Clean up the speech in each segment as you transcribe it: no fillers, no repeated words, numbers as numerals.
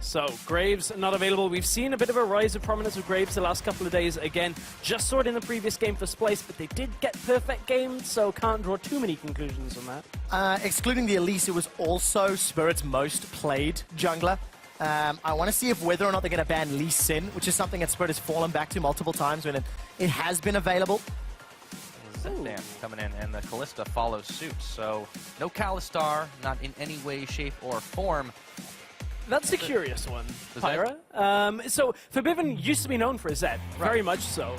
So, Graves not available. We've seen a bit of a rise of prominence of Graves the last couple of days. Again, just saw it in the previous game for Splice, but they did get perfect games, so can't draw too many conclusions on that. Excluding the Elise, it was also Spirit's most played jungler. I want to see whether or not they're going to ban Lee Sin, which is something that Spirit has fallen back to multiple times when it has been available. Zendan coming in, and the Kalista follows suit. So no Kalistar, not in any way, shape, or form. That's a curious one, Pyra. So Forbidden used to be known for his Zed, very much so.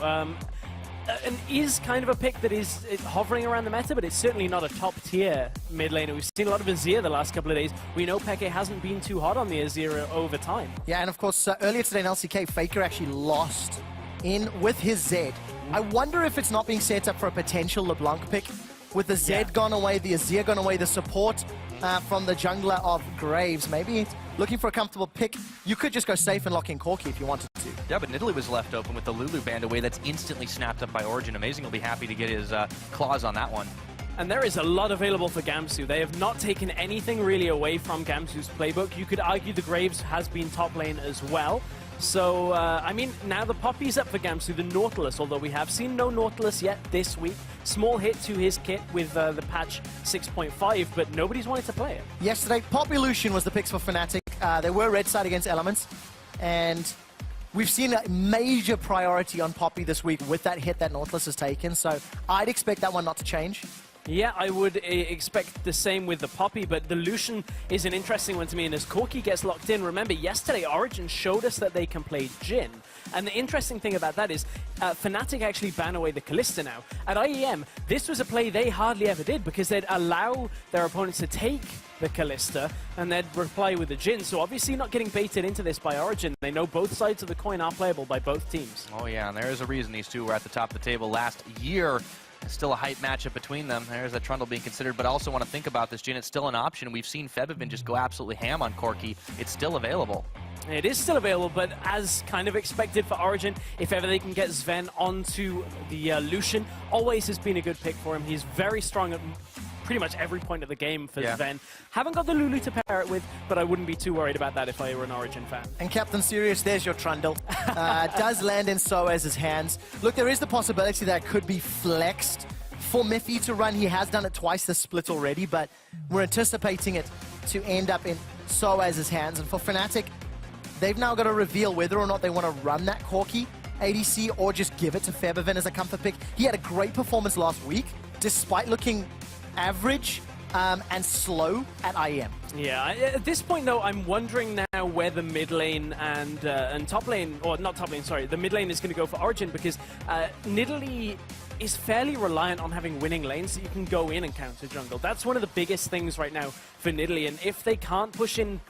And is kind of a pick that is hovering around the meta, but it's certainly not a top-tier mid laner. We've seen a lot of Azir the last couple of days. We know Peke hasn't been too hot on the Azir over time. Yeah, and of course, earlier today in LCK, Faker actually lost in with his Zed. I wonder if it's not being set up for a potential LeBlanc pick. With the Zed gone away, the Azir gone away, the support from the jungler of Graves. Maybe looking for a comfortable pick. You could just go safe and lock in Corki if you wanted to. Yeah, but Nidalee was left open with the Lulu band away. That's instantly snapped up by Origen. Amazing will be happy to get his claws on that one. And there is a lot available for Gamsu. They have not taken anything really away from Gamsu's playbook. You could argue the Graves has been top lane as well. So, I mean, now the Poppy's up for Gamsu, the Nautilus, although we have seen no Nautilus yet this week. Small hit to his kit with the patch 6.5, but nobody's wanted to play it. Yesterday, Poppy Lucian was the picks for Fnatic. They were red side against Elements, and we've seen a major priority on Poppy this week with that hit that Nautilus has taken, so I'd expect that one not to change. Yeah, I would expect the same with the Poppy, but the Lucian is an interesting one to me, and as Corki gets locked in, remember, yesterday Origen showed us that they can play Jhin, and the interesting thing about that is Fnatic actually ban away the Kalista now. At IEM, this was a play they hardly ever did, because they'd allow their opponents to take the Kalista, and they'd reply with the Jhin, so obviously not getting baited into this by Origen. They know both sides of the coin are playable by both teams. Oh yeah, and there is a reason these two were at the top of the table last year. Still a hype matchup between them. There's a Trundle being considered, but I also want to think about this. Jhin, it's still an option. We've seen Febiven just go absolutely ham on Corki. It's still available. It is still available, but as kind of expected for Origen, if ever they can get Sven onto the Lucian, always has been a good pick for him. He's very strong at pretty much every point of the game for Sven. Haven't got the Lulu to pair it with, but I wouldn't be too worried about that if I were an Origen fan. And Captain Serious, there's your Trundle. Does land in Soaz's hands. Look, there is the possibility that it could be flexed for Miffy to run. He has done it twice this split already, but we're anticipating it to end up in Soaz's hands. And for Fnatic, they've now got to reveal whether or not they want to run that Corki ADC or just give it to Febiven as a comfort pick. He had a great performance last week, despite looking average and slow at IEM. Yeah, at this point though, I'm wondering now where the mid lane and top lane, or not top lane, sorry, the mid lane is going to go for Origen, because Nidalee is fairly reliant on having winning lanes so you can go in and counter jungle. That's one of the biggest things right now for Nidalee, and if they can't push in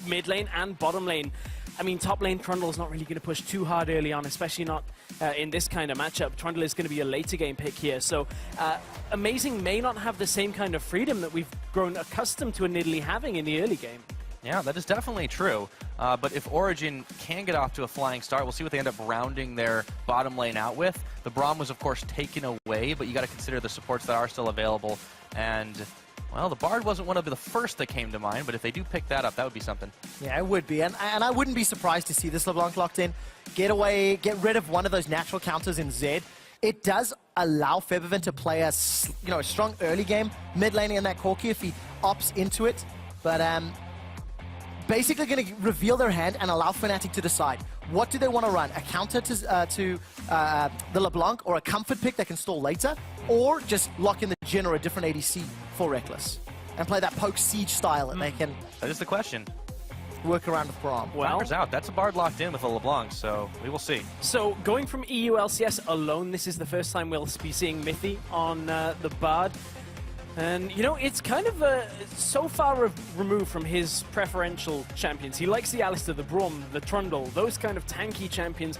mid lane and bottom lane, I mean, top lane Trundle is not really going to push too hard early on, especially not in this kind of matchup. Trundle is going to be a later game pick here, so Amazing may not have the same kind of freedom that we've grown accustomed to a Nidalee having in the early game. Yeah, that is definitely true. But if Origen can get off to a flying start, we'll see what they end up rounding their bottom lane out with. The Braum was, of course, taken away, but you got to consider the supports that are still available. And, well, the Bard wasn't one of the first that came to mind, but if they do pick that up, that would be something. Yeah, it would be. And I wouldn't be surprised to see this LeBlanc locked in. Get rid of one of those natural counters in Zed. It does allow Febiven to play a strong early game, mid laning in that Corki if he opts into it. But basically going to reveal their hand and allow Fnatic to decide. What do they want to run? A counter to the LeBlanc, or a comfort pick that can stall later? Or just lock in the Jhin or a different ADC for Reckless? And play that poke siege style that they can... That is the question. Work around with Braum. Well, out. That's a Bard locked in with a LeBlanc, so we will see. So going from EU LCS alone, this is the first time we'll be seeing Mithy on the Bard. And, you know, it's kind of so far removed from his preferential champions. He likes the Alistar, the Braum, the Trundle, those kind of tanky champions.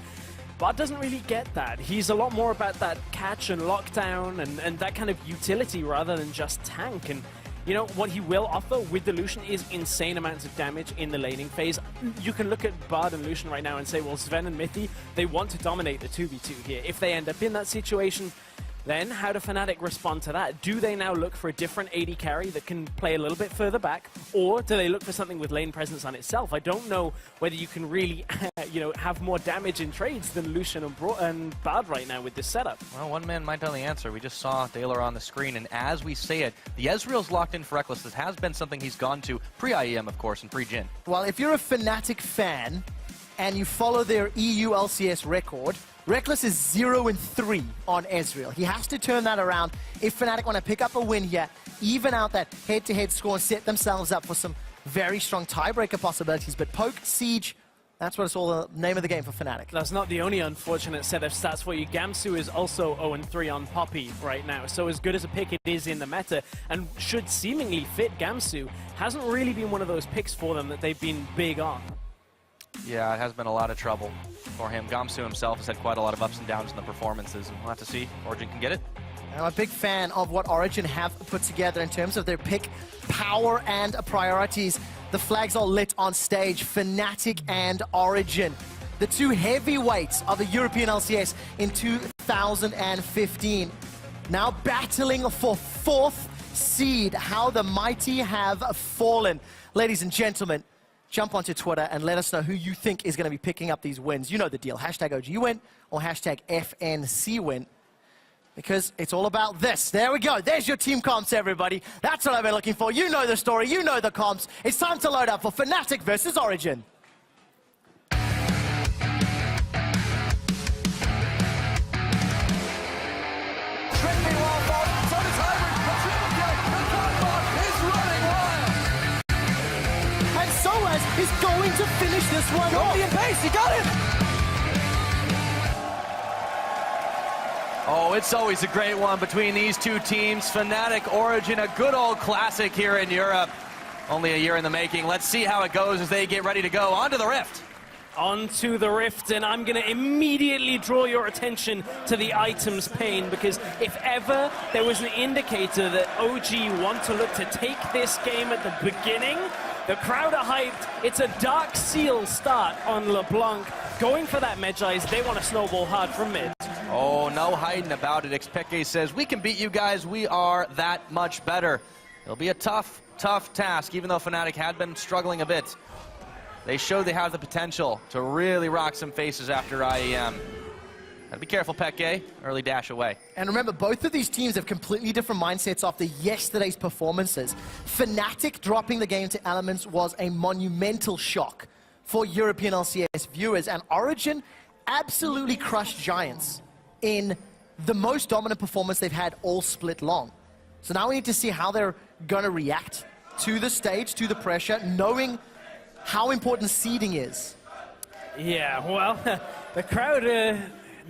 Bard doesn't really get that. He's a lot more about that catch and lockdown and that kind of utility rather than just tank. And, you know, what he will offer with the Lucian is insane amounts of damage in the laning phase. You can look at Bard and Lucian right now and say, well, Sven and Mithy, they want to dominate the 2v2 here. If they end up in that situation, then how do Fnatic respond to that? Do they now look for a different AD carry that can play a little bit further back, or do they look for something with lane presence on itself? I don't know whether you can really, have more damage in trades than Lucian and Bard right now with this setup. Well, one man might know the answer. We just saw Daylor on the screen, and as we say it, the Ezreal's locked in for Reckless. This has been something he's gone to pre-IEM, of course, and pre-Jhin. Well, if you're a Fnatic fan and you follow their EU LCS record, Reckless is 0-3 on Ezreal. He has to turn that around if Fnatic want to pick up a win here, even out that head-to-head score and set themselves up for some very strong tiebreaker possibilities. But Poke, Siege, that's what it's all the name of the game for Fnatic. That's not the only unfortunate set of stats for you. Gamsu is also 0-3 on Poppy right now, so as good as a pick it is in the meta, and should seemingly fit Gamsu, hasn't really been one of those picks for them that they've been big on. Yeah, it has been a lot of trouble for him. Gamsu himself has had quite a lot of ups and downs in the performances, and we'll have to see if Origen can get it. I'm a big fan of what Origen have put together in terms of their pick, power, and priorities. The flags are lit on stage, Fnatic and Origen. The two heavyweights of the European LCS in 2015. Now battling for 4th seed. How the mighty have fallen. Ladies and gentlemen, jump onto Twitter and let us know who you think is going to be picking up these wins. You know the deal. Hashtag OG win or hashtag FNC win. Because it's all about this. There we go. There's your team comps, everybody. That's what I've been looking for. You know the story. You know the comps. It's time to load up for Fnatic versus Origen. And Soaz is going to finish this one off. in pace. He got it. Oh, it's always a great one between these two teams. Fnatic, Origen, a good old classic here in Europe. Only a year in the making. Let's see how it goes as they get ready to go onto the Rift. Onto the Rift, and I'm going to immediately draw your attention to the items pane, because if ever there was an indicator that OG want to look to take this game at the beginning, the crowd are hyped. It's a Dark Seal start on LeBlanc. Going for that Medjais, they want to snowball hard from mid. Oh, no hiding about it. Xpeke says, we can beat you guys. We are that much better. It'll be a tough task, even though Fnatic had been struggling a bit. They showed they have the potential to really rock some faces after IEM. Gotta be careful, Peke. Early dash away. And remember, both of these teams have completely different mindsets after yesterday's performances. Fnatic dropping the game to Elements was a monumental shock for European LCS viewers, and Origen absolutely crushed Giants in the most dominant performance they've had all split long. So now we need to see how they're going to react to the stage, to the pressure, knowing how important seeding is. Yeah, well, the crowd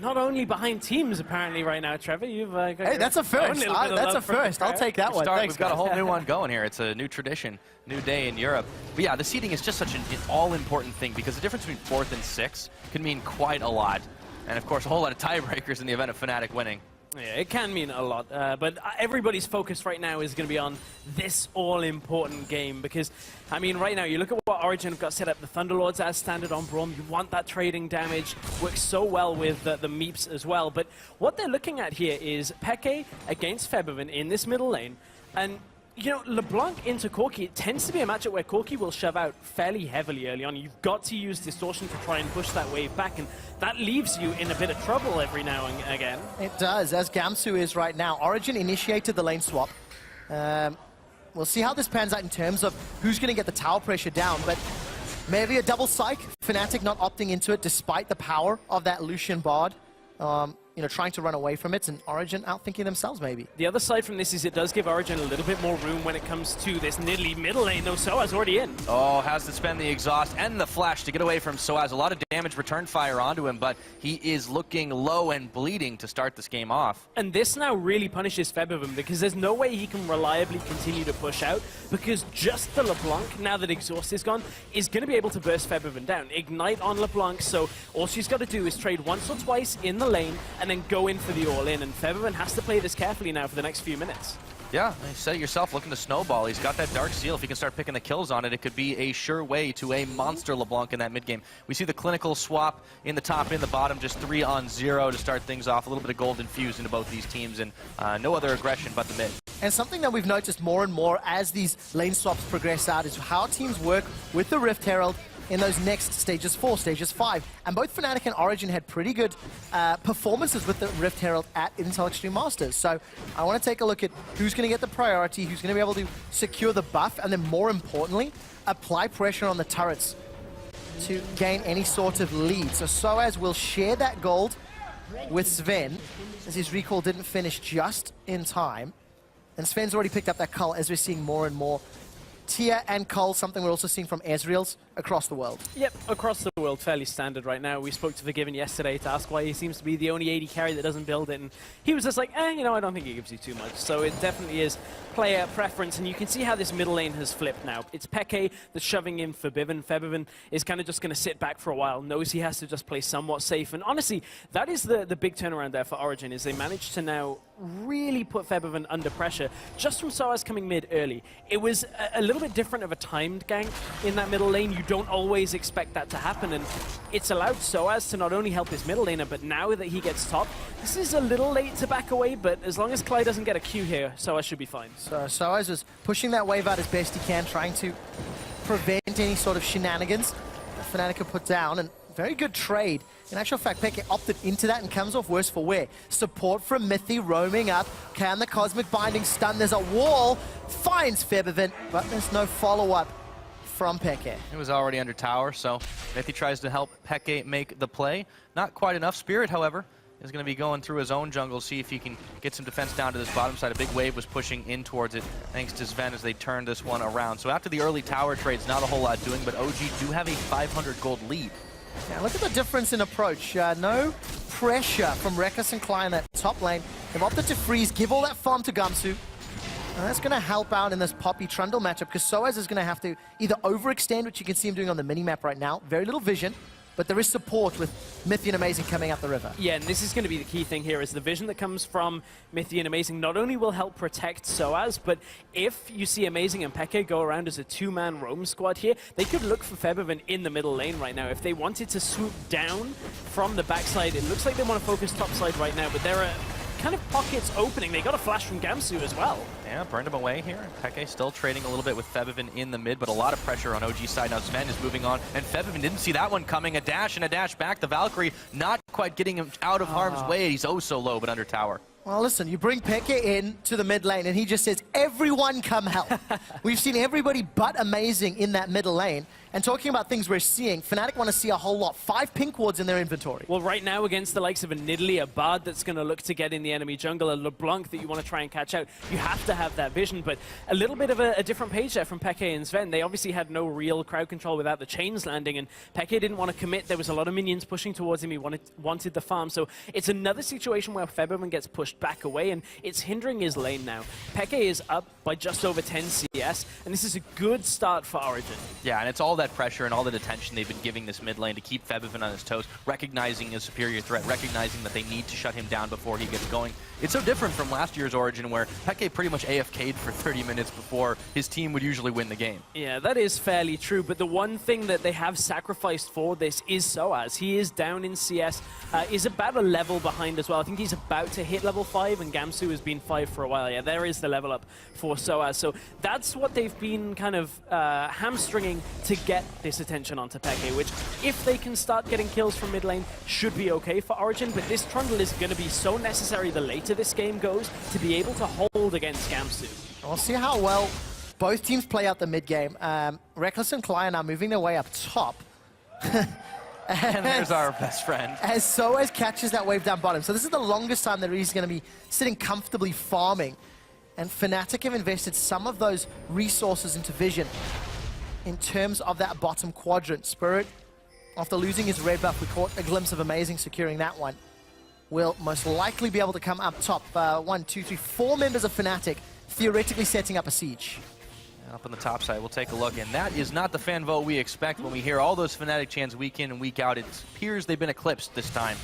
not only behind teams apparently right now, Trevor. You've got hey, that's a first. That's a first. I'll take that one. Thanks, We've got a whole guys. new one going here. It's a new tradition, new day in Europe. But yeah, the seeding is just such an all-important thing, because the difference between 4th and 6th can mean quite a lot. And of course, a whole lot of tiebreakers in the event of Fnatic winning. Yeah, it can mean a lot, but everybody's focus right now is going to be on this all-important game, because, I mean, right now, you look at what Origen have got set up, the Thunderlords as standard on Braum, you want that trading damage, works so well with the Meeps as well, but what they're looking at here is Peke against Febiven in this middle lane, and you know, LeBlanc into Corki, it tends to be a matchup where Corki will shove out fairly heavily early on. You've got to use Distortion to try and push that wave back, and that leaves you in a bit of trouble every now and again. It does, as Gamsu is right now. Origen initiated the lane swap. We'll see how this pans out in terms of who's going to get the tower pressure down, but maybe a double psych. Fnatic not opting into it despite the power of that Lucian Bard. You know, trying to run away from it, and Origen outthinking themselves, maybe. The other side from this is it does give Origen a little bit more room when it comes to this niddly middle lane, though Soaz already in. Oh, has to spend the exhaust and the flash to get away from Soaz. A lot of damage return fire onto him, but he is looking low and bleeding to start this game off. And this now really punishes Febiven, because there's no way he can reliably continue to push out, because just the LeBlanc, now that exhaust is gone, is going to be able to burst Febiven down. Ignite on LeBlanc, so all she's got to do is trade once or twice in the lane, and then go in for the all-in, and Febiven has to play this carefully now for the next few minutes. Yeah, you said it yourself, looking to snowball. He's got that Dark Seal. If he can start picking the kills on it, it could be a sure way to a monster LeBlanc in that mid-game. We see the clinical swap in the top, in the bottom, just 3-on-0 to start things off. A little bit of gold infused into both these teams, and no other aggression but the mid. And something that we've noticed more and more as these lane swaps progress out is how teams work with the Rift Herald in those next stages 4, stages 5. And both Fnatic and Origen had pretty good performances with the Rift Herald at Intel Extreme Masters. So I want to take a look at who's going to get the priority, who's going to be able to secure the buff, and then more importantly, apply pressure on the turrets to gain any sort of lead. So Soaz will share that gold with Sven, as his recall didn't finish just in time. And Sven's already picked up that cull, as we're seeing more and more. Tia and Cole, something we're also seeing from Ezreal's across the world. Yep, across the world, fairly standard right now. We spoke to Forgiven yesterday to ask why he seems to be the only AD carry that doesn't build it, and he was just like, you know, I don't think he gives you too much. So it definitely is player preference, and you can see how this middle lane has flipped now. It's Peke that's shoving in for Bivin. Febiven is kind of just going to sit back for a while, knows he has to just play somewhat safe, and honestly, that is the big turnaround there for Origen, is they managed to now really put Febiven under pressure just from Soaz coming mid early. It was a little bit different of a timed gank in that middle lane. You don't always expect that to happen, and it's allowed Soaz to not only help his middle laner, but now that he gets top, this is a little late to back away, but as long as Clyde doesn't get a Q here, Soaz should be fine. So Soaz was pushing that wave out as best he can, trying to prevent any sort of shenanigans that Fnatic could put down, and very good trade. In actual fact, Peke opted into that and comes off worse for wear. Support from Mithy roaming up. Can the Cosmic Binding stun? There's a wall. Finds Febiven, but there's no follow-up from Peke. It was already under tower, so Mithy tries to help Peke make the play. Not quite enough. Spirit, however, is going to be going through his own jungle, see if he can get some defense down to this bottom side. A big wave was pushing in towards it, thanks to Sven as they turned this one around. So after the early tower trades, not a whole lot doing, but OG do have a 500 gold lead. Yeah, look at the difference in approach. No pressure from Reckless and Klein in that top lane. They've opted to freeze, give all that farm to Gamsu. And that's going to help out in this Poppy Trundle matchup, because Soaz is going to have to either overextend, which you can see him doing on the mini-map right now. Very little vision, but there is support with Mithy and Amazing coming up the river. Yeah, and this is going to be the key thing here, is the vision that comes from Mithy and Amazing not only will help protect Soaz, but if you see Amazing and Peke go around as a two-man roam squad here, they could look for Febiven in the middle lane right now. If they wanted to swoop down from the backside, it looks like they want to focus topside right now, but there are kind of pockets opening. They got a flash from Gamsu as well. Yeah, burned him away here. Peke still trading a little bit with Febiven in the mid, but a lot of pressure on OG's side. Now Sven is moving on, and Febiven didn't see that one coming. A dash and a dash back. The Valkyrie not quite getting him out of harm's way. He's oh so low, but under tower. Well, listen, you bring Peke in to the mid lane, and he just says, everyone come help. We've seen everybody but Amazing in that middle lane. And talking about things we're seeing, Fnatic want to see a whole lot. 5 pink wards in their inventory. Well, right now, against the likes of a Nidalee, a Bard that's going to look to get in the enemy jungle, a LeBlanc that you want to try and catch out, you have to have that vision. But a little bit of a different page there from Peke and Sven. They obviously had no real crowd control without the chains landing, and Peke didn't want to commit. There was a lot of minions pushing towards him. He wanted the farm. So it's another situation where Febiven gets pushed back away, and it's hindering his lane now. Peke is up by just over 10 CS, and this is a good start for Origen. Yeah, and it's all that pressure and all the attention they've been giving this mid lane to keep Febiven on his toes, recognizing his superior threat, recognizing that they need to shut him down before he gets going. It's so different from last year's Origen, where Peke pretty much AFK'd for 30 minutes before his team would usually win the game. Yeah, that is fairly true, but the one thing that they have sacrificed for this is Soaz. He is down in CS, is about a level behind as well. I think he's about to hit level 5, and Gamsu has been 5 for a while. Yeah, there is the level up for Soaz. So that's what they've been kind of hamstringing to get this attention onto Peke, which, if they can start getting kills from mid lane, should be okay for Origen, but this Trundle is going to be so necessary the later this game goes to be able to hold against Gamsu. We'll see how well both teams play out the mid game. Reckless and Klein are moving their way up top. And there's our best friend. As Soaz catches that wave down bottom. So this is the longest time that he's going to be sitting comfortably farming. And Fnatic have invested some of those resources into vision in terms of that bottom quadrant. Spirit, after losing his red buff, we caught a glimpse of Amazing securing that one. Will most likely be able to come up top. 1, 2, 3, 4 members of Fnatic theoretically setting up a siege. Up on the top side, we'll take a look, and that is not the fan vote we expect when we hear all those Fnatic chants week in and week out. It appears they've been eclipsed this time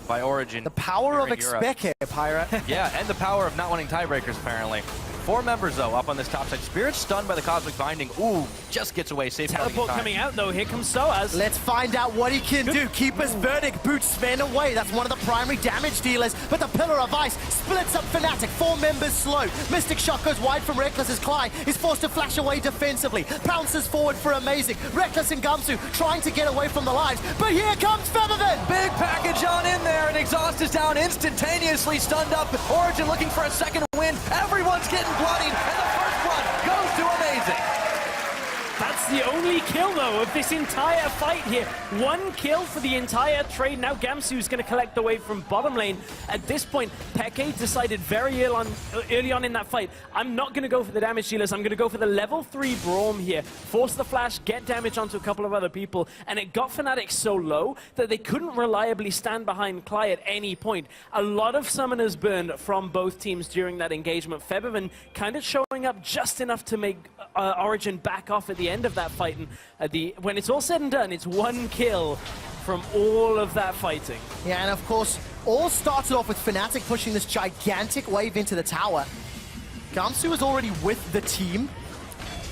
by Origen. The power of expect here, Pirate. Yeah, and the power of not wanting tiebreakers, apparently. 4 members, though, up on this top side. Spirit stunned by the Cosmic Binding. Ooh, just gets away. Safe Teleport coming out, though. Here comes Soaz. Let's find out what he can do. Keeper's Verdict boots Sven away. That's one of the primary damage dealers. But the Pillar of Ice splits up Fnatic. 4 members slow. Mystic Shock goes wide from Reckless as Clyde is forced to flash away defensively. Pounces forward for Amazing. Reckless and Gamsu trying to get away from the lives. But here comes Featherman. Big package on in there, and Exhaust is down instantaneously, stunned up. Origen looking for a second win. Everyone's getting bloodied, and the first blood goes to Amazing. That's the only kill, though, of this entire fight here. 1 kill for the entire trade. Now Gamsu's going to collect the wave from bottom lane. At this point, Peke decided very early on in that fight, I'm not going to go for the damage dealers. I'm going to go for the level 3 Braum here. Force the flash, get damage onto a couple of other people. And it got Fnatic so low that they couldn't reliably stand behind Cly at any point. A lot of summoners burned from both teams during that engagement. Featherman kind of showing up just enough to make Origen back off at the end of that fight, and when it's all said and done, it's 1 kill from all of that fighting. Yeah, and of course, all started off with Fnatic pushing this gigantic wave into the tower. Gamsu was already with the team.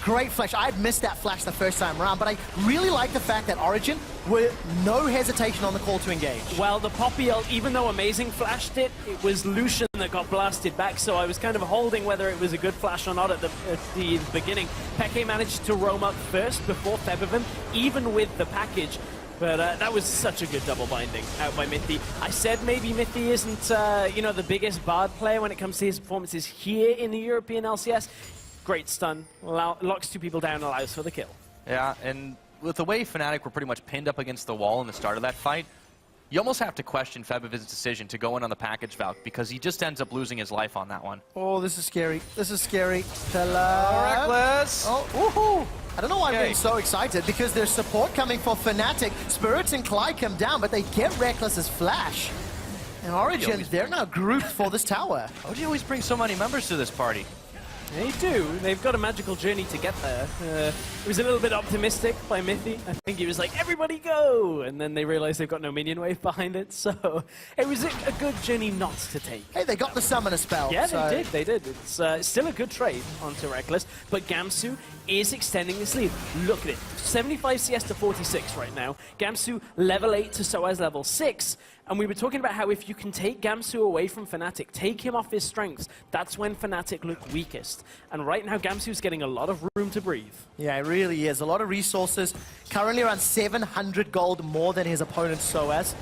Great flash. I had missed that flash the first time around, but I really like the fact that Origen were no hesitation on the call to engage. Well, the Poppy ult, even though Amazing flashed it, it was Lucian that got blasted back, so I was kind of holding whether it was a good flash or not at the beginning. Peke managed to roam up first before Featherman, even with the package. But that was such a good double binding out by Mithy. I said maybe Mithy isn't, you know, the biggest Bard player when it comes to his performances here in the European LCS. Great stun, locks 2 people down, allows for the kill. Yeah, and with the way Fnatic were pretty much pinned up against the wall in the start of that fight, you almost have to question Febiven's decision to go in on the package Valk, because he just ends up losing his life on that one. Oh, this is scary. This is scary. Reckless! Oh, woohoo! I don't know why I'm getting so excited, because there's support coming for Fnatic. Spirits and Clyde come down, but they get Reckless's flash. And Origen, they're now grouped for this tower. OG always brings so many members to this party. They do. They've got a magical journey to get there. It was a little bit optimistic by Mithy. I think he was like, everybody go! And then they realized they've got no minion wave behind it, so it was a good journey not to take. Hey, they got the summoner spell. Yeah, so. they did. It's still a good trade onto Reckless, but Gamsu is extending this lead. Look at it. 75 CS to 46 right now. Gamsu level 8 to Soaz level 6. And we were talking about how if you can take Gamsu away from Fnatic, take him off his strengths, that's when Fnatic look weakest. And right now, Gamsu's getting a lot of room to breathe. Yeah, it really is. A lot of resources. Currently around 700 gold more than his opponent Soaz.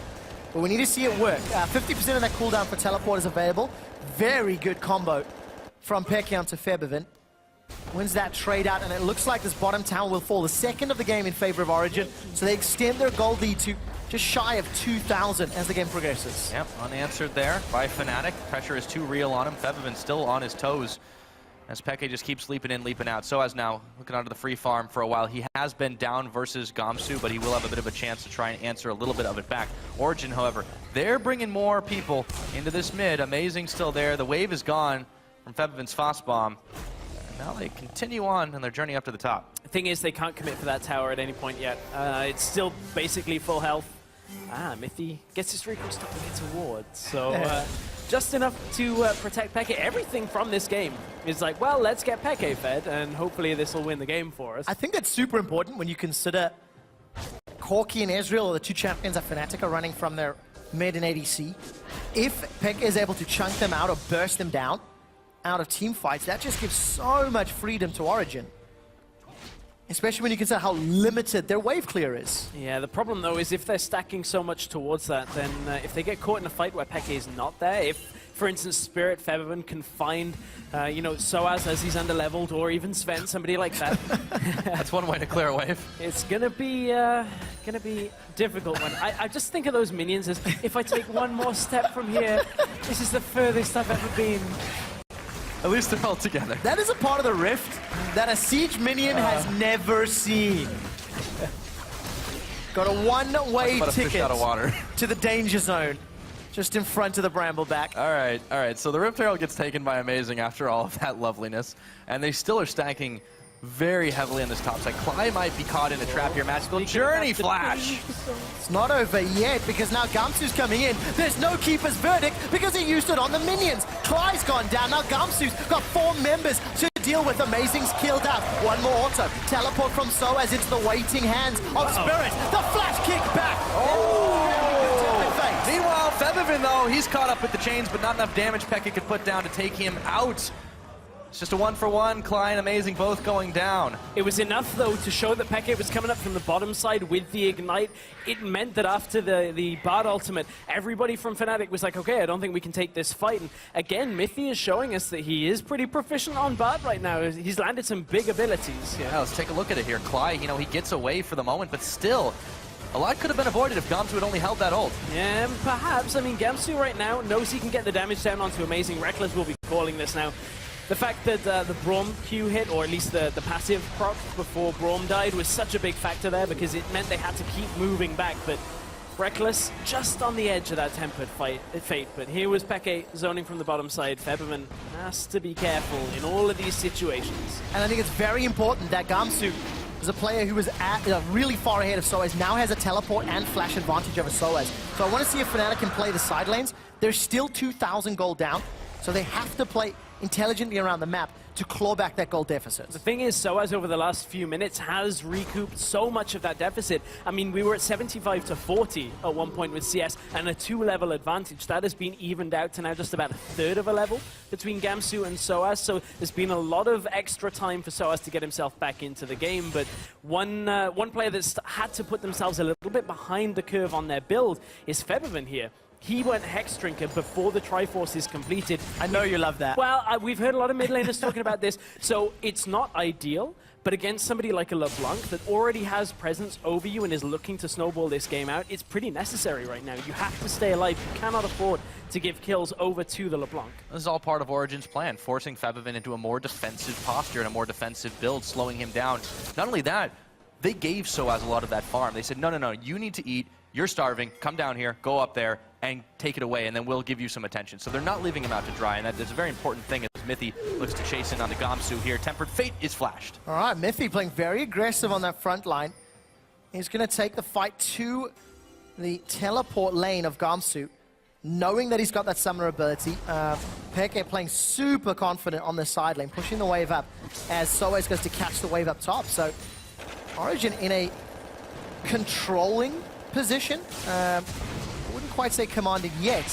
But we need to see it work. 50% of that cooldown for teleport is available. Very good combo from Peke onto Febiven. Wins that trade out, and it looks like this bottom tower will fall the second of the game in favor of Origen. So they extend their gold lead to just shy of 2,000 as the game progresses. Yep, unanswered there by Fnatic. Pressure is too real on him. Febiven still on his toes as Peke just keeps leaping in, leaping out. Soaz now looking onto the free farm for a while. He has been down versus Gamsu, but he will have a bit of a chance to try and answer a little bit of it back. Origen, however, they're bringing more people into this mid. Amazing still there. The wave is gone from Febiven's Fast Bomb. Now they continue on their journey up to the top. The thing is, they can't commit for that tower at any point yet. It's still basically full health. Mithy gets his recruit stop and gets a ward. So just enough to protect Peke. Everything from this game is like, well, let's get Peke fed, and hopefully this will win the game for us. I think that's super important when you consider Corki and Ezreal are the 2 champions that Fnatic are running from their mid and ADC. If Peke is able to chunk them out or burst them down out of team fights, that just gives so much freedom to Origen. Especially when you consider how limited their wave clear is. Yeah, the problem though is if they're stacking so much towards that, then if they get caught in a fight where Peke is not there, if, for instance, Spirit Featherman can find, you know, Soaz as he's underleveled, or even Sven, somebody like that. That's one way to clear a wave. It's gonna be difficult when I just think of those minions as, if I take one more step from here, this is the furthest I've ever been. At least they're all together. That is a part of the rift that a siege minion has never seen. Got a one-way ticket out of water. to the danger zone, just in front of the Brambleback. All right. So the Rift Herald gets taken by Amazing after all of that loveliness, and they still are stacking very heavily on this top side. Cly might be caught in a trap here. Magical Journey Flash. It's not over yet because now Gamsu's coming in. There's no Keeper's Verdict because he used it on the minions. Cly's gone down. Now Gamsu's got 4 members to deal with. Amazing's killed out. One more auto. Teleport from Soaz into the waiting hands of Spirit. The flash kick back. Meanwhile, Febiven, though, he's caught up with the chains, but not enough damage Pekka could put down to take him out. It's just a 1-for-1. Cly and Amazing both going down. It was enough, though, to show that Pekka was coming up from the bottom side with the Ignite. It meant that after the Bard ultimate, everybody from Fnatic was like, okay, I don't think we can take this fight. And again, Mithy is showing us that he is pretty proficient on Bard right now. He's landed some big abilities. Yeah, let's take a look at it here. Cly, you know, he gets away for the moment, but still, a lot could have been avoided if Gamsu had only held that ult. Yeah, perhaps. I mean, Gamsu right now knows he can get the damage down onto Amazing. Reckless will be calling this now. The fact that the Braum Q hit, or at least the passive proc before Braum died, was such a big factor there because it meant they had to keep moving back. But Reckless just on the edge of that tempered fate. But here was Peke zoning from the bottom side. Feberman has to be careful in all of these situations. And I think it's very important that Gamsu is a player who was really far ahead of Soaz, now has a teleport and flash advantage over Soaz. So I want to see if Fnatic can play the side lanes. They're still 2,000 gold down, so they have to play intelligently around the map to claw back that gold deficit. The thing is, Soaz over the last few minutes has recouped so much of that deficit. I mean, we were at 75 to 40 at one point with CS, and a 2-level advantage. That has been evened out to now just about a third of a level between Gamsu and Soaz, so there's been a lot of extra time for Soaz to get himself back into the game, but one player that's had to put themselves a little bit behind the curve on their build is Feberman here. He went Hex Drinker before the Triforce is completed. I know you love that. Well, we've heard a lot of mid laners talking about this, so it's not ideal, but against somebody like a LeBlanc that already has presence over you and is looking to snowball this game out, it's pretty necessary right now. You have to stay alive. You cannot afford to give kills over to the LeBlanc. This is all part of Origen's plan, forcing Febiven into a more defensive posture and a more defensive build, slowing him down. Not only that, they gave Soaz a lot of that farm. They said, no, you need to eat. You're starving. Come down here, go up there, and take it away, and then we'll give you some attention. So they're not leaving him out to dry, and that is a very important thing as Mithy looks to chase in on the Gamsu here. Tempered Fate is flashed. All right, Mithy playing very aggressive on that front line. He's going to take the fight to the teleport lane of Gamsu, knowing that he's got that summoner ability. Peke playing super confident on the side lane, pushing the wave up as Soaz goes to catch the wave up top. So Origen in a controlling position. I wouldn't quite say commanding yet.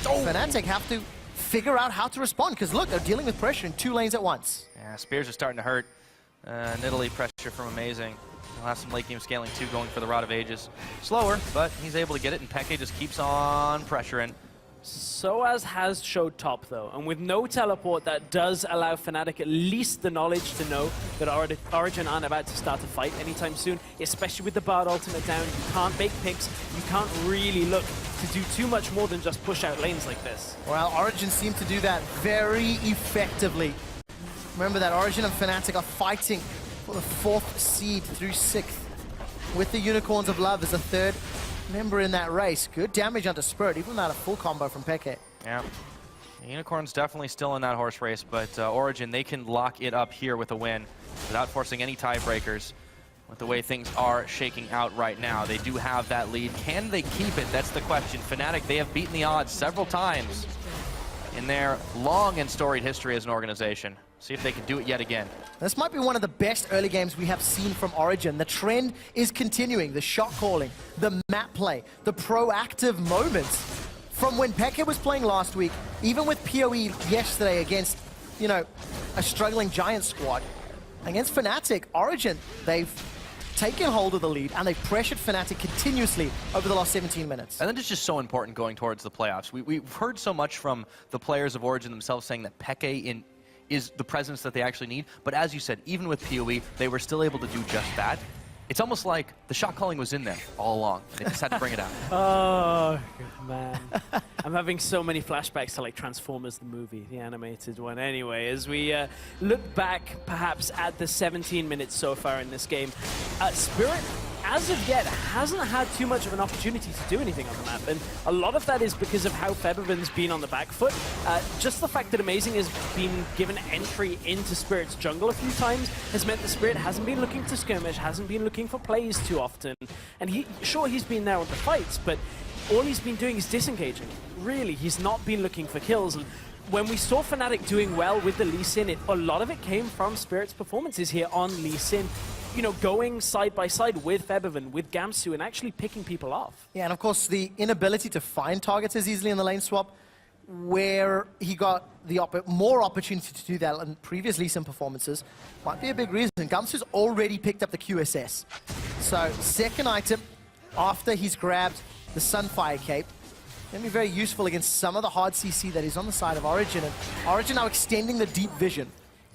Fnatic have to figure out how to respond, because look, they're dealing with pressure in 2 lanes at once. Yeah, spears are starting to hurt. Nidalee pressure from Amazing. He'll have some late game scaling too, going for the Rod of Ages. Slower, but he's able to get it, and Peke just keeps on pressuring. Soaz has showed top, though, and with no teleport, that does allow Fnatic at least the knowledge to know that Origen aren't about to start a fight anytime soon, especially with the Bard ultimate down. You can't make picks, you can't really look to do too much more than just push out lanes like this. Well, Origen seemed to do that very effectively. Remember that Origen and Fnatic are fighting for the 4th seed through 6th, with the Unicorns of Love as a 3rd member in that race. Good damage onto Spirit, even without a full combo from Peke. Yeah, the Unicorn's definitely still in that horse race, but Origen, they can lock it up here with a win without forcing any tiebreakers. With the way things are shaking out right now, they do have that lead. Can they keep it? That's the question. Fnatic, they have beaten the odds several times in their long and storied history as an organization. See if they can do it yet again. This might be one of the best early games we have seen from Origen. The trend is continuing. The shot calling, the map play, the proactive moments. From when Peke was playing last week, even with PoE yesterday against, you know, a struggling Giant squad. Against Fnatic, Origen, they've taken hold of the lead, and they've pressured Fnatic continuously over the last 17 minutes. And then it's just so important going towards the playoffs. We've heard so much from the players of Origen themselves saying that Peke is the presence that they actually need. but as you said, even with PoE, they were still able to do just that. It's almost like the shot calling was in there all along. They just had to bring it out. Oh, man. I'm having so many flashbacks to like Transformers the movie, the animated one. Anyway, as we look back perhaps at the 17 minutes so far in this game, Spirit, as of yet, hasn't had too much of an opportunity to do anything on the map, and a lot of that is because of how Feathervin's been on the back foot. Just the fact that Amazing has been given entry into Spirit's jungle a few times has meant that Spirit hasn't been looking to skirmish, hasn't been looking for plays too often, and he's been there with the fights, but all he's been doing is disengaging. Really, he's not been looking for kills. And when we saw Fnatic doing well with the Lee Sin, a lot of it came from Spirit's performances here on Lee Sin. You know, going side by side with Feathervin, with Gamsu, and actually picking people off. Yeah, and of course the inability to find targets as easily in the lane swap, where he got the more opportunity to do that in previous Lee Sin performances, might be a big reason. Gamsu's already picked up the QSS. So, second item, after he's grabbed the Sunfire Cape, going to be very useful against some of the hard CC that is on the side of Origen, and Origen now extending the deep vision.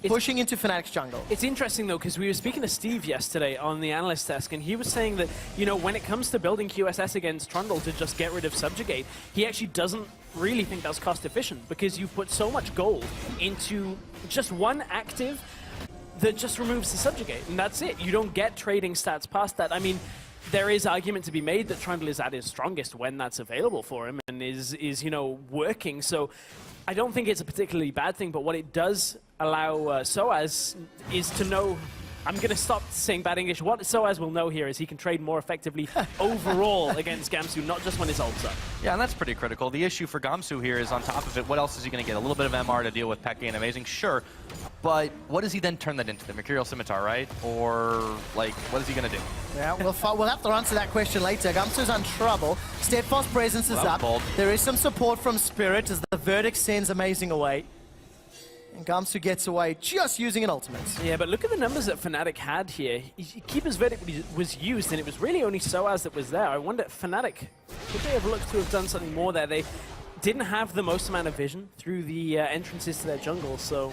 Pushing into Fnatic's jungle. It's interesting, though, because we were speaking to Steve yesterday on the analyst desk, and he was saying that, you know, when it comes to building QSS against Trundle to just get rid of Subjugate, he actually doesn't really think that's cost efficient, because you've put so much gold into just one active that just removes the Subjugate, and that's it. You don't get trading stats past that. I mean, there is argument to be made that Trundle is at his strongest when that's available for him and is you know, working. So I don't think it's a particularly bad thing, but what it does allow Soaz is to know, I'm going to stop saying bad English, what Soaz will know here is he can trade more effectively overall against Gamsu, not just when his ult's up. Yeah, and that's pretty critical. The issue for Gamsu here is on top of it, what else is he going to get? A little bit of MR to deal with Peke and Amazing, sure, but what does he then turn that into? The Mercurial Scimitar, right? Or, like, what is he going to do? Yeah, we'll have to answer that question later. Gamsu's on trouble. Steadfast Presence is up. Bold. There is some support from Spirit as the Verdict sends Amazing away. And Gamsu gets away just using an ultimate. Yeah, but look at the numbers that Fnatic had here. Keeper's Verdict was used, and it was really only Soaz that was there. I wonder, Fnatic, could they have looked to have done something more there? They didn't have the most amount of vision through the entrances to their jungle, so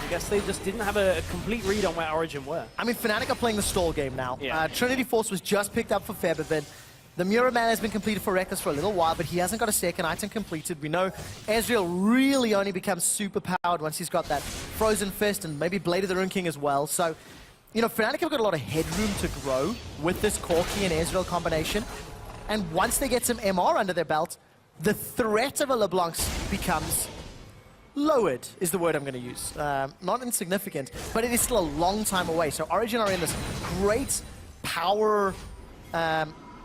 I guess they just didn't have a complete read on where Origen were. I mean, Fnatic are playing the stall game now. Yeah. Trinity Force was just picked up for Feathervin. The Mirror Man has been completed for Reckless for a little while, but he hasn't got a second item completed. We know Ezreal really only becomes super powered once he's got that Frozen Fist and maybe Blade of the Rune King as well. So, you know, Fnatic have got a lot of headroom to grow with this Corki and Ezreal combination. And once they get some MR under their belt, the threat of a LeBlanc becomes lowered, is the word I'm going to use. Not insignificant, but it is still a long time away. So Origen are in this great power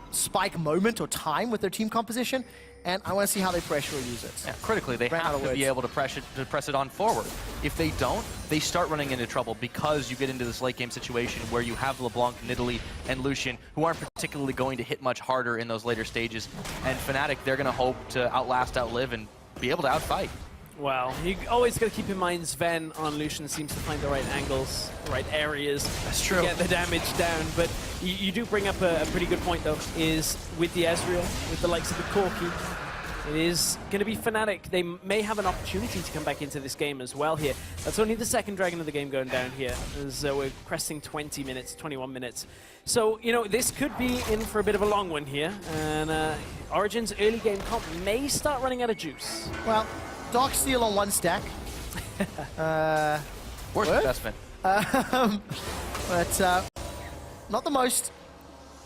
spike moment or time with their team composition, and I want to see how they pressure or use it. Yeah, critically, they have to be able to press it on forward. If they don't, they start running into trouble because you get into this late game situation where you have LeBlanc, Nidalee, and Lucian, who aren't particularly going to hit much harder in those later stages. And Fnatic, they're going to hope to outlast, outlive, and be able to outfight. Well, you always got to keep in mind Sven on Lucian seems to find the right angles, the right areas to get the damage down. But you do bring up a pretty good point, though, is with the Ezreal, with the likes of the Corki, it is going to be Fnatic. They may have an opportunity to come back into this game as well here. That's only the second Dragon of the game going down here, as we're cresting 20 minutes, 21 minutes. So, you know, this could be in for a bit of a long one here, and Origen's early game comp may start running out of juice. Well, Dark Steel on one stack. Worst investment. But not the most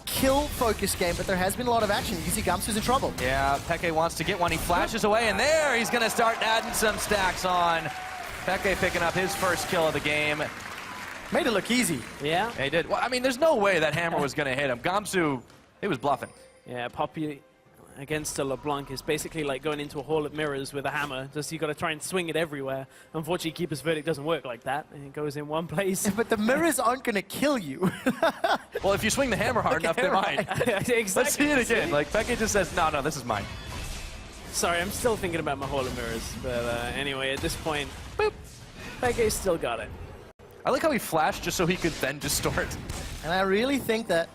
kill-focused game, but there has been a lot of action. You can see Gamsu's in trouble. Yeah, Peke wants to get one. He flashes away, and there he's going to start adding some stacks on. Peke picking up his first kill of the game. Made it look easy. Yeah? He did. Well, I mean, there's no way that hammer was going to hit him. Gamsu, he was bluffing. Yeah, Poppy against a LeBlanc is basically like going into a hall of mirrors with a hammer. Just you got to try and swing it everywhere. Unfortunately, Keeper's Verdict doesn't work like that. It goes in one place. But the mirrors aren't going to kill you. Well, if you swing the hammer hard enough, they're mine. Exactly. Let's see it again. Like, Peke just says, no, this is mine. Sorry, I'm still thinking about my hall of mirrors. But anyway, at this point, boop, Peke's still got it. I like how he flashed just so he could then distort. And I really think that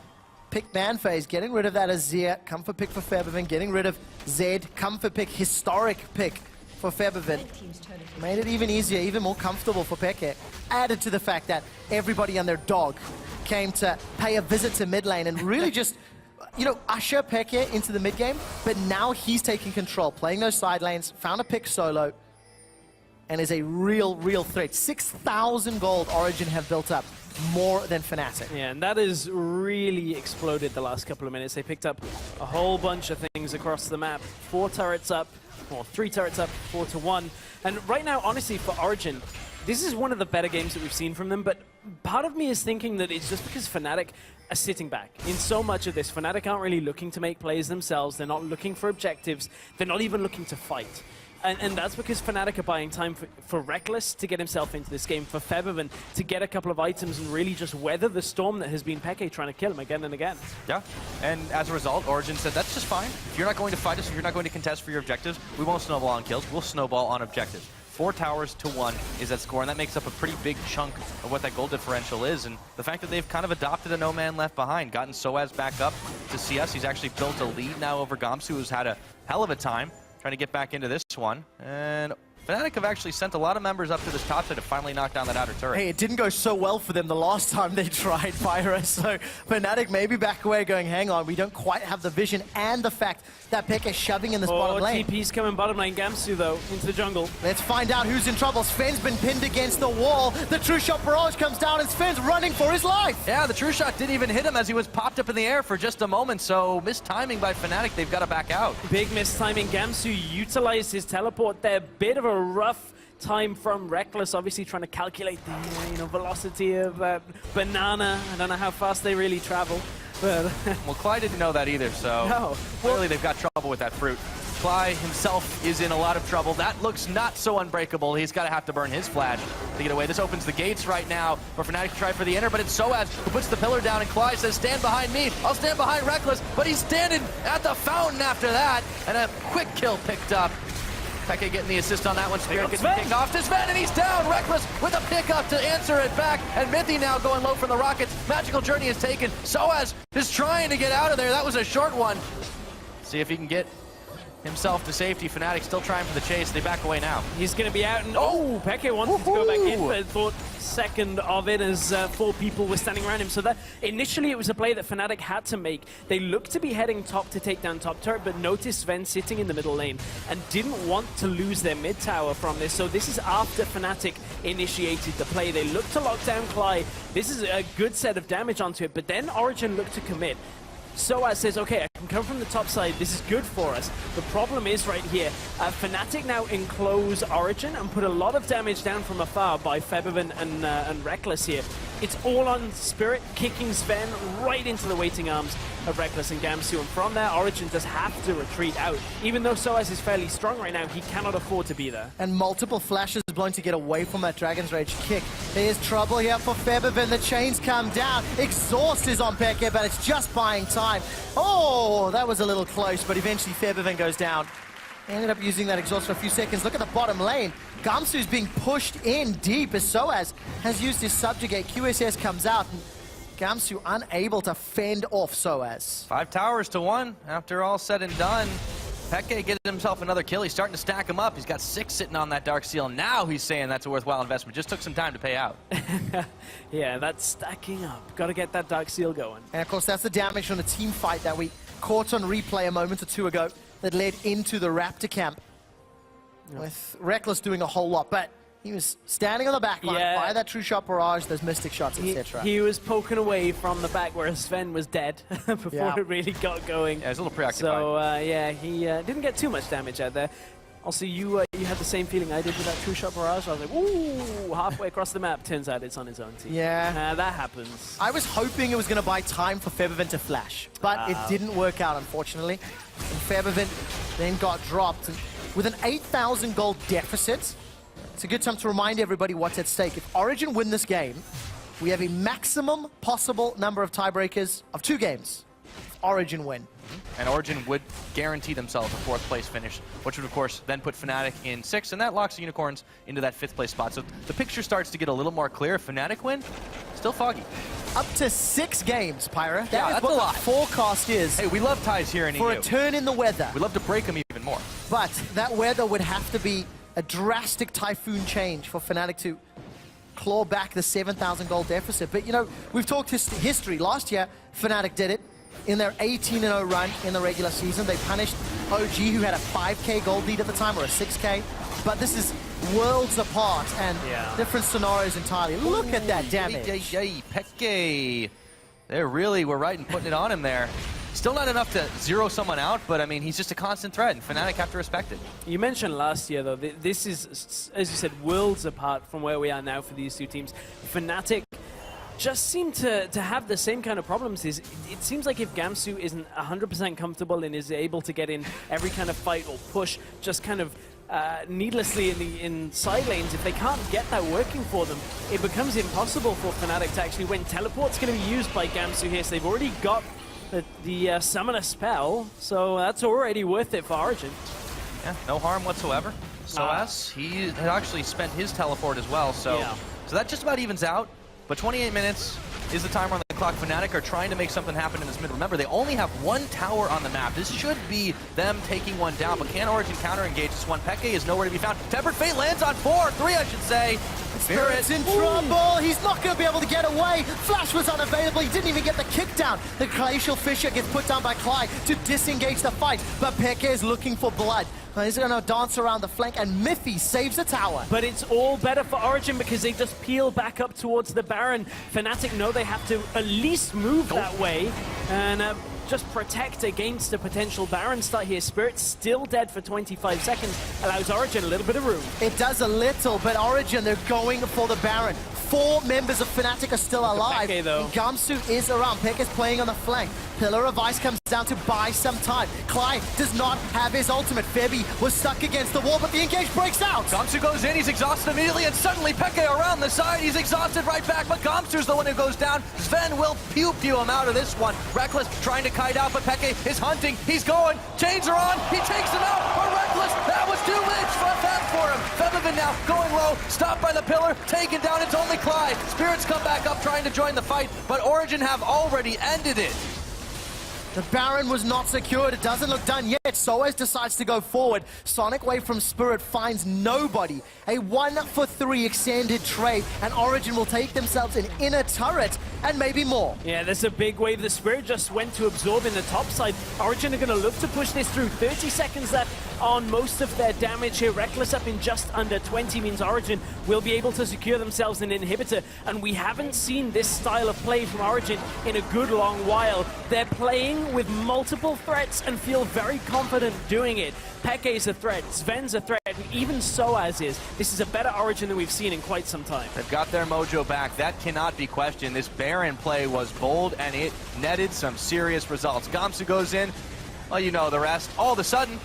pick ban phase, getting rid of that Azir, comfort pick for Feathervin, getting rid of Zed, comfort pick, historic pick for Feathervin, made it even easier, even more comfortable for Peke. Added to the fact that everybody and their dog came to pay a visit to mid lane and really just usher Peke into the mid game, but now he's taking control, playing those side lanes, found a pick solo, and is a real threat. 6,000 gold Origen have built up, more than Fnatic. Yeah, and that has really exploded the last couple of minutes. They picked up a whole bunch of things across the map. 4 turrets up, or 3 turrets up, 4-1. And right now, honestly, for Origen, this is one of the better games that we've seen from them, but part of me is thinking that it's just because Fnatic are sitting back. In so much of this, Fnatic aren't really looking to make plays themselves. They're not looking for objectives. They're not even looking to fight. And that's because Fnatic are buying time for Reckless to get himself into this game, for Febiven to get a couple of items and really just weather the storm that has been Peke trying to kill him again and again. Yeah, and as a result, Origen said, that's just fine. If you're not going to fight us, if you're not going to contest for your objectives, we won't snowball on kills, we'll snowball on objectives. 4 towers to 1 is that score, and that makes up a pretty big chunk of what that goal differential is. And the fact that they've kind of adopted a no man left behind, gotten Soaz back up to CS, he's actually built a lead now over Gamsu, who's had a hell of a time trying to get back into this one. And Fnatic have actually sent a lot of members up to this top side to finally knock down that outer turret. Hey, it didn't go so well for them the last time they tried Pyra, so Fnatic maybe back away going, hang on, we don't quite have the vision and the fact that Peke is shoving in this bottom lane. TP's coming bottom lane, Gamsu though, into the jungle. Let's find out who's in trouble. Sven's been pinned against the wall. The true shot barrage comes down and Sven's running for his life. Yeah, the true shot didn't even hit him as he was popped up in the air for just a moment, so missed timing by Fnatic, they've got to back out. Big mistiming. Gamsu utilized his teleport there. Bit of a rough time from Reckless, obviously trying to calculate the velocity of Banana. I don't know how fast they really travel, but well, Clyde didn't know that either, so no. Clearly they've got trouble with that fruit. Clyde himself is in a lot of trouble. That looks not so unbreakable. He's got to have to burn his flash to get away. This opens the gates right now for Fnatic to try for the enter, but it's Soaz who puts the pillar down, and Clyde says, stand behind me. I'll stand behind Reckless, but he's standing at the fountain after that, and a quick kill picked up. Peke getting the assist on that one. Spirit gets picked off to Sven, and he's down. Reckless with a pickup to answer it back. And Mythy now going low from the Rockets. Magical Journey is taken. Soaz is trying to get out of there. That was a short one. See if he can get himself to safety. Fnatic still trying for the chase. They back away now. He's going to be out, and Peke wanted to go back in, but thought second of it as 4 people were standing around him. So that initially it was a play that Fnatic had to make. They looked to be heading top to take down top turret, but noticed Sven sitting in the middle lane and didn't want to lose their mid tower from this. So this is after Fnatic initiated the play. They looked to lock down Clyde. This is a good set of damage onto it, but then Origen looked to commit. Soaz says, okay, I can come from the top side. This is good for us. The problem is right here. Fnatic now enclose Origen and put a lot of damage down from afar by Febiven and Reckless here. It's all on Spirit, kicking Sven right into the waiting arms of Reckless and Gamsu. And from there, Origen just have to retreat out. Even though Soaz is fairly strong right now, he cannot afford to be there. And multiple flashes blown to get away from that Dragon's Rage kick. There's trouble here for Febiven. The chains come down. Exhaust is on Peke, but it's just buying time. Oh, that was a little close, but eventually Febiven goes down. Ended up using that exhaust for a few seconds. Look at the bottom lane. Gamsu's being pushed in deep as Soaz has used his subjugate. QSS comes out, and Gamsu unable to fend off Soaz. 5 towers to 1 after all said and done. Peke gets himself another kill. He's starting to stack him up. He's got 6 sitting on that Dark Seal. Now he's saying that's a worthwhile investment. Just took some time to pay out. Yeah, that's stacking up. Got to get that Dark Seal going. And of course, that's the damage from the team fight that we caught on replay a moment or two ago that led into the Raptor camp. Yep. With Reckless doing a whole lot, but he was standing on the back line, by that true shot barrage, those mystic shots, etc. He was poking away from the back where Sven was dead before it really got going. Yeah, he was a little preoccupied. So, yeah, he didn't get too much damage out there. Also, you had the same feeling I did with that true shot barrage. I was like, ooh, halfway across the map. Turns out it's on his own team. Yeah. That happens. I was hoping it was going to buy time for Febiven to flash, but it didn't work out, unfortunately. And Febiven then got dropped. And with an 8,000 gold deficit, it's a good time to remind everybody what's at stake. If Origen win this game, we have a maximum possible number of tiebreakers of 2 games. If Origen win. And Origen would guarantee themselves a 4th place finish, which would, of course, then put Fnatic in 6th, and that locks the Unicorns into that 5th place spot. So the picture starts to get a little more clear. If Fnatic win, still foggy. Up to 6 games, Pyra. That's what a lot. The forecast is. Hey, we love ties here in EU. For a turn in the weather. We love to break them even more. But that weather would have to be a drastic typhoon change for Fnatic to claw back the 7,000 gold deficit. But, you know, we've talked history. Last year, Fnatic did it. in their 18-0 run in the regular season. They punished OG, who had a 5K gold lead at the time, or a 6K. But this is worlds apart and different scenarios entirely. Look at that damage. Peke. They really were right in putting it on him there. Still not enough to zero someone out, but I mean, he's just a constant threat, and Fnatic have to respect it. You mentioned last year, though, this is, as you said, worlds apart from where we are now for these two teams. Fnatic just seem to have the same kind of problems. It seems like if Gamsu isn't 100% comfortable and is able to get in every kind of fight or push, just kind of needlessly in side lanes, if they can't get that working for them, it becomes impossible for Fnatic to actually win. Teleport's going to be used by Gamsu here, so they've already got the summoner spell, so that's already worth it for Origen. Yeah, no harm whatsoever. Soaz, he had actually spent his teleport as well, so that just about evens out. But 28 minutes is the timer on the clock. Fnatic are trying to make something happen in this mid. Remember, they only have one tower on the map. This should be them taking one down, but can Origen counter-engage this one? Peke is nowhere to be found. Tempered Fate lands on 3, I should say. Spirit's in trouble. He's not going to be able to get away. Flash was unavailable. He didn't even get the kick down. The Glacial Fissure gets put down by Clyde to disengage the fight, but Peke is looking for blood. He's going to dance around the flank, and Miffy saves the tower. But it's all better for Origen because they just peel back up towards the Baron. Fnatic know they have to at least move that way and just protect against a potential Baron start here. Spirit's still dead for 25 seconds. Allows Origen a little bit of room. It does a little, but Origen, they're going for the Baron. 4 members of Fnatic are still alive. Peke, though. Gamsu is around. Peke is playing on the flank. Pillar of Ice comes down to buy some time. Clyde does not have his ultimate. Febby was stuck against the wall, but the engage breaks out. Gamsu goes in, he's exhausted immediately, and suddenly Peke around the side. He's exhausted right back, but Gamsu's the one who goes down. Sven will pew him out of this one. Reckless trying to kite out, but Peke is hunting. He's going. Chains are on. He takes him out. But Reckless, that was too much for him. Febiven now going low, stopped by the pillar, taken down. It's only Clyde. Spirits come back up trying to join the fight, but Origen have already ended it. The Baron was not secured. It doesn't look done yet. Soaz decides to go forward. Sonic Wave from Spirit finds nobody. A 1-for-3 extended trade, and Origen will take themselves an inner turret and maybe more. Yeah, there's a big wave. The Spirit just went to absorb in the top side. Origen are going to look to push this through. 30 seconds left on most of their damage here. Reckless up in just under 20 means Origen will be able to secure themselves an inhibitor, and we haven't seen this style of play from Origen in a good long while. They're playing with multiple threats and feel very confident doing it. Peke's a threat, Sven's a threat, and even Soaz is. This is a better Origen than we've seen in quite some time. They've got their mojo back. That cannot be questioned. This Baron play was bold, and it netted some serious results. Gamsu goes in. Well, you know the rest. All of a sudden,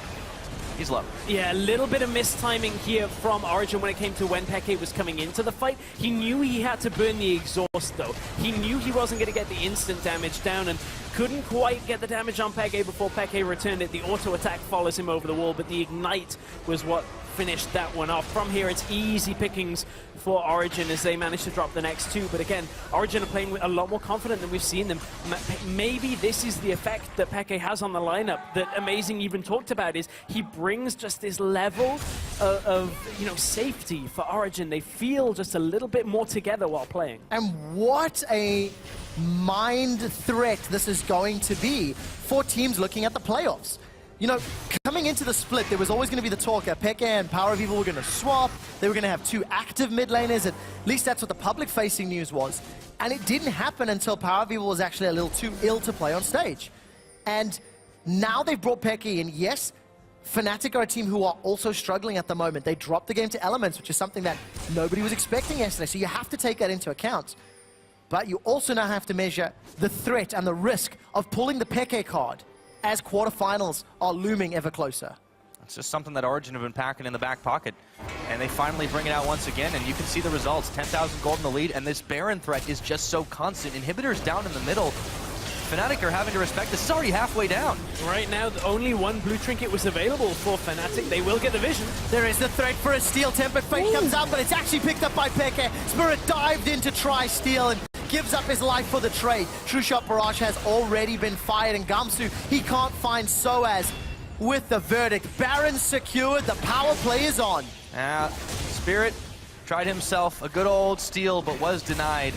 he's low. Yeah, a little bit of mistiming here from Origen when it came to when Peke was coming into the fight. He knew he had to burn the exhaust, though. He knew he wasn't going to get the instant damage down, and couldn't quite get the damage on Peke before Peke returned it. The auto attack follows him over the wall, but the ignite was what finished that one off. From here, it's easy pickings for Origen as they manage to drop the next 2. But again, Origen are playing a lot more confident than we've seen them. Maybe this is the effect that Peke has on the lineup that Amazing even talked about, is he brings just this level of safety for Origen. They feel just a little bit more together while playing. And what a mind threat this is going to be for teams looking at the playoffs. You know, coming into the split, there was always going to be the talk that Peke and Power of Evil were going to swap. They were going to have 2 active mid laners. At least that's what the public-facing news was. And it didn't happen until Power of Evil was actually a little too ill to play on stage. And now they've brought Peke in. Yes, Fnatic are a team who are also struggling at the moment. They dropped the game to Elements, which is something that nobody was expecting yesterday. So you have to take that into account. But you also now have to measure the threat and the risk of pulling the Peke card as quarterfinals are looming ever closer. It's just something that Origen have been packing in the back pocket. And they finally bring it out once again, and you can see the results. 10,000 gold in the lead, and this Baron threat is just so constant. Inhibitors down in the middle. Fnatic are having to respect this. It's already halfway down. Right now, only one blue trinket was available for Fnatic. They will get the vision. There is the threat for a steal. Tempered Fate comes out, but it's actually picked up by Peke. Spirit dived in to try steal and gives up his life for the trade. True Shot Barrage has already been fired, and Gamsu, he can't find Soaz with the verdict. Baron secured, the power play is on. Spirit tried himself a good old steal, but was denied.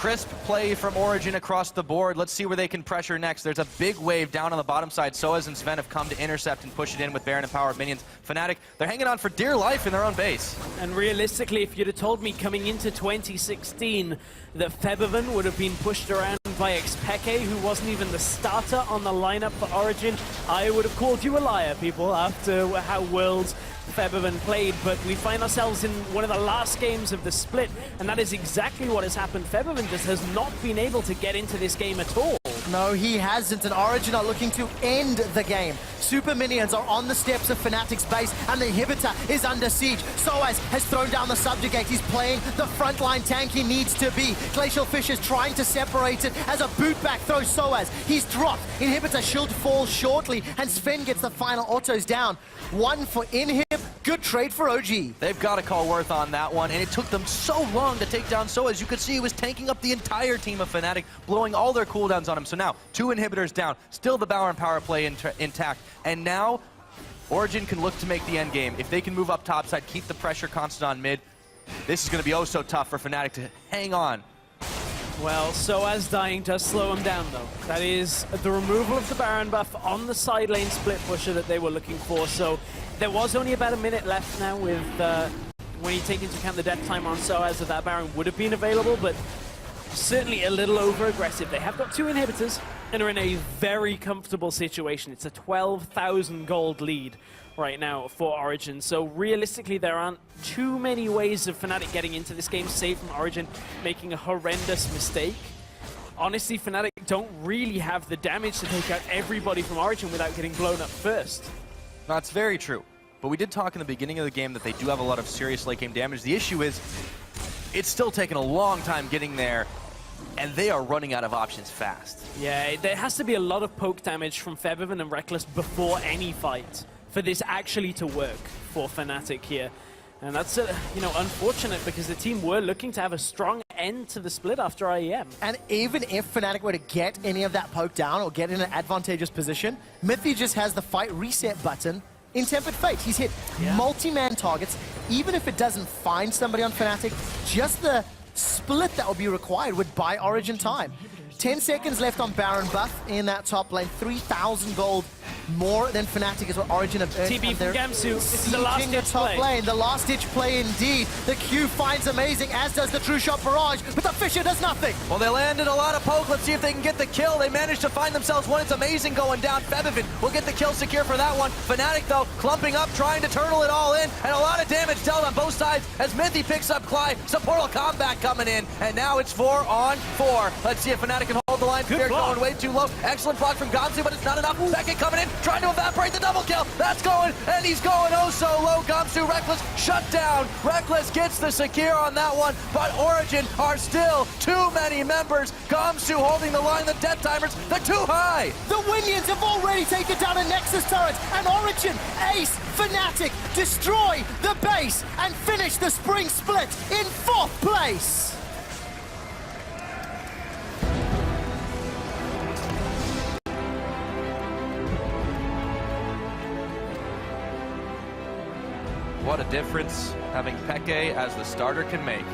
Crisp play from Origen across the board. Let's see where they can pressure next. There's a big wave down on the bottom side. Soaz and Sven have come to intercept and push it in with Baron and Power Minions. Fnatic, they're hanging on for dear life in their own base. And realistically, if you'd have told me coming into 2016 that Febiven would have been pushed around by Xpeke, who wasn't even the starter on the lineup for Origen, I would have called you a liar, people, after how Worlds Febiven played. But we find ourselves in one of the last games of the split, and that is exactly what has happened. Febiven just has not been able to get into this game at all. No, he hasn't, and Origen are looking to end the game. Super Minions are on the steps of Fnatic's base, and the inhibitor is under siege. Soaz has thrown down the Subjugate. He's playing the frontline tank he needs to be. Glacial Fish is trying to separate it as a bootback throws Soaz. He's dropped. Inhibitor shield falls shortly, and Sven gets the final autos down. One for Inhib. Good trade for OG. They've got to call Worth on that one, and it took them so long to take down Soaz. You could see he was tanking up the entire team of Fnatic, blowing all their cooldowns on him. So now, 2 inhibitors down, still the Baron power play intact, and now Origen can look to make the end game. If they can move up topside, keep the pressure constant on mid, this is going to be oh so tough for Fnatic to hang on. Well, Soaz dying does slow him down, though. That is the removal of the Baron buff on the side lane split pusher that they were looking for. So there was only about a minute left now with, when you take into account the death time on Soaz, that Baron would have been available, but certainly a little over-aggressive. They have got 2 inhibitors and are in a very comfortable situation. It's a 12,000 gold lead right now for Origen. So realistically, there aren't too many ways of Fnatic getting into this game, save from Origen making a horrendous mistake. Honestly, Fnatic don't really have the damage to take out everybody from Origen without getting blown up first. That's very true. But we did talk in the beginning of the game that they do have a lot of serious late game damage. The issue is, it's still taking a long time getting there, and they are running out of options fast. Yeah, there has to be a lot of poke damage from Febiven and Reckless before any fight for this actually to work for Fnatic here. And that's, unfortunate, because the team were looking to have a strong end to the split after IEM. And even if Fnatic were to get any of that poke down or get in an advantageous position, Mithy just has the fight reset button in Tempered Fate. He's hit multi-man targets. Even if it doesn't find somebody on Fnatic, just the split that will be required would buy Origen time. 10 seconds left on Baron buff in that top lane. 3,000 gold more than Fnatic is what Origen have earned. TB from Gamsu. This is the last ditch top play. Lane. The last ditch play indeed. The Q finds amazing, as does the True Shot Barrage, but the Fisher does nothing. Well, they landed a lot of poke. Let's see if they can get the kill. They managed to find themselves one. It's amazing going down. Febiven will get the kill secure for that one. Fnatic, though, clumping up, trying to turtle it all in, and a lot of damage dealt on both sides as Mithy picks up Clyde. Some Portal Combat coming in, and now it's 4 on 4. Let's see if Fnatic can hold the line. Fear going way too low. Excellent block from Gamsu, but it's not enough. Beckett coming in, trying to evaporate the double kill. That's going, and he's going oh so low. Gamsu, Reckless, shut down. Reckless gets the secure on that one, but Origen are still too many members. Gamsu holding the line. The death timers, they're too high. The Winions have already taken down a Nexus turret, and Origen ace Fnatic destroy the base and finish the spring split in 4th place. What a difference having Peke as the starter can make.